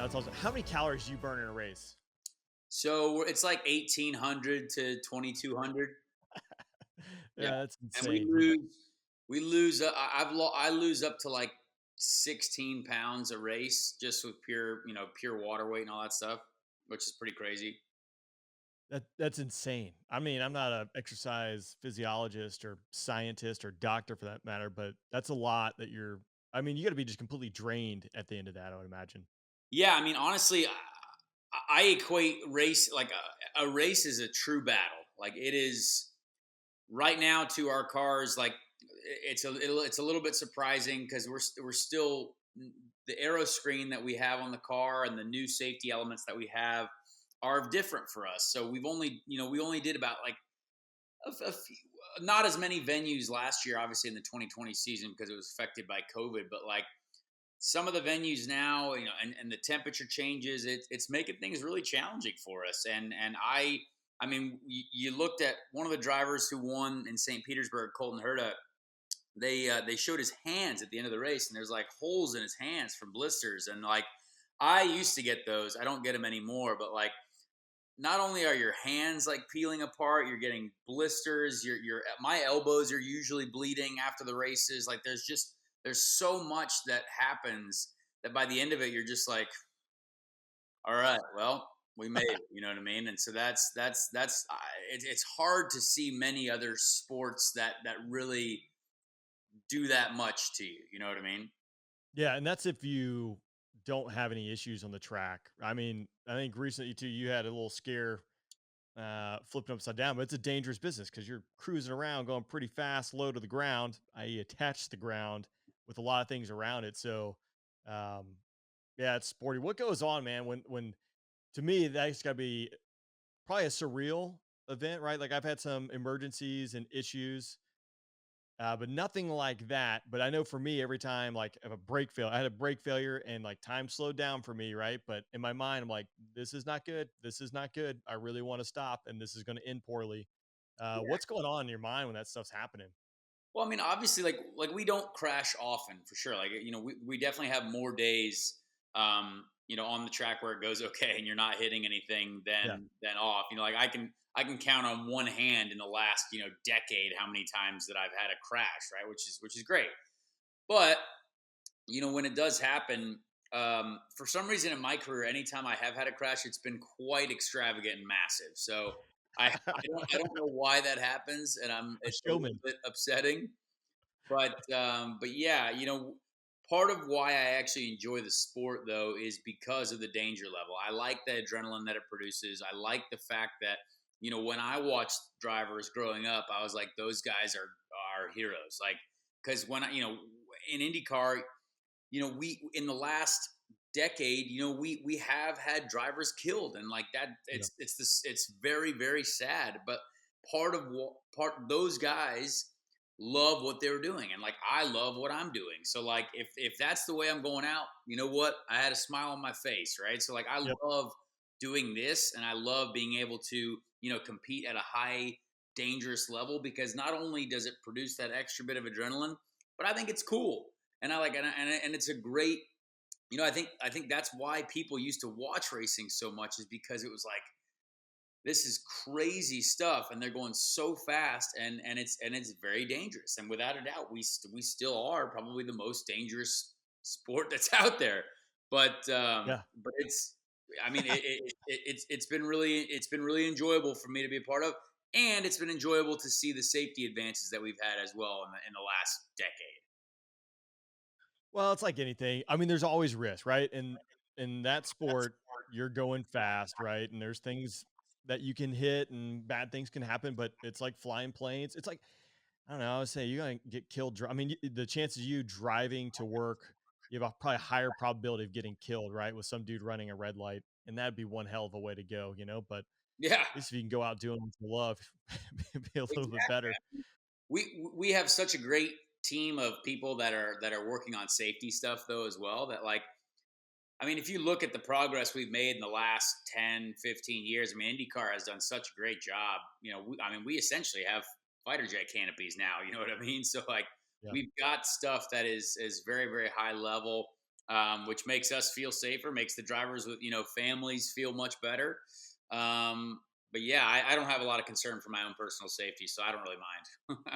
That's awesome. How many calories do you burn in a race? So it's like 1,800 to 2,200. Yeah, Yeah, that's and we insane. lose we lose. I lose up to like 16 pounds a race just with pure water weight and all that stuff, which is pretty crazy. That's insane. I mean, I'm not a exercise physiologist or scientist or doctor for that matter, but that's a lot that you're I mean, you gotta be just completely drained at the end of that, I would imagine. Yeah, I mean, honestly, I equate race like a race is a true battle. Like it is right now to our cars. Like it's a little bit surprising because we're still the aero screen that we have on the car and the new safety elements that we have are different for us. So we only did about like a few, not as many venues last year, obviously in the 2020 season because it was affected by COVID, but like some of the venues now, and the temperature changes, it's making things really challenging for us. I mean, you looked at one of the drivers who won in St. Petersburg, Colton Herta. They showed his hands at the end of the race, and there's like holes in his hands from blisters. And like, I used to get those. I don't get them anymore. But like, not only are your hands like peeling apart, you're getting blisters. Your my elbows are usually bleeding after the races. Like there's so much that happens that by the end of it, you're just like, all right, well, we made it. You know what I mean? And so it's hard to see many other sports that really do that much to you. You know what I mean? Yeah, and that's if you don't have any issues on the track. I mean, I think recently too, you had a little scare flipping upside down, but it's a dangerous business because you're cruising around going pretty fast, low to the ground, i.e., attached to the ground with a lot of things around it. So, um, yeah, it's sporty. What goes on, man? When to me that's got to be probably a surreal event, right? Like I've had some emergencies and issues, but nothing like that. But I know for me, every time, like if a brake fail, I had a brake failure and like time slowed down for me, right? But in my mind, I'm like, this is not good. This is not good. I really want to stop, and this is going to end poorly. What's going on in your mind when that stuff's happening? Well, I mean, obviously, like we don't crash often for sure. Like we definitely have more days, on the track where it goes okay and you're not hitting anything Yeah. than off. Like I can count on one hand in the last decade how many times that I've had a crash, right? Which is great. But when it does happen, for some reason in my career, anytime I have had a crash, it's been quite extravagant and massive. So I don't know why that happens, and A it's a little showman. bit upsetting. But yeah, part of why I actually enjoy the sport though is because of the danger level. I like the adrenaline that it produces. I like the fact that when I watched drivers growing up, I was like, those guys are heroes. Like because when I in IndyCar, we in the last decade, we have had drivers killed, and like that, Yeah. it's very very sad. But part those guys love what they were doing, and like I love what I'm doing. So like if that's the way I'm going out, you know what? I had a smile on my face, right? So like I Yep. love doing this, and I love being able to compete at a high dangerous level because not only does it produce that extra bit of adrenaline, but I think it's cool and I like and it's a great I think that's why people used to watch racing so much is because it was like this is crazy stuff and they're going so fast and it's very dangerous and without a doubt we still are probably the most dangerous sport that's out there Yeah. but it's I mean it's been really enjoyable for me to be a part of, and it's been enjoyable to see the safety advances that we've had as well in the last decade. Well, it's like anything. I mean, there's always risk, right? And in that sport, you're going fast, right? And there's things that you can hit and bad things can happen, but it's like flying planes. It's like, I don't know, I would say you're going to get killed. I mean, the chances of you driving to work, you have a probably higher probability of getting killed, right? With some dude running a red light. And that'd be one hell of a way to go, But at Yeah, least if you can go out doing what you love, be a little bit exactly. better. We have such a great team of people that are working on safety stuff though as well, that like I mean if you look at the progress we've made in the last 10, 15 years, I mean IndyCar has done such a great job. I mean we essentially have fighter jet canopies now, you know what I mean? So like Yeah. we've got stuff that is very very high level. which makes us feel safer, makes the drivers with families feel much better. But yeah, I don't have a lot of concern for my own personal safety, so I don't really mind.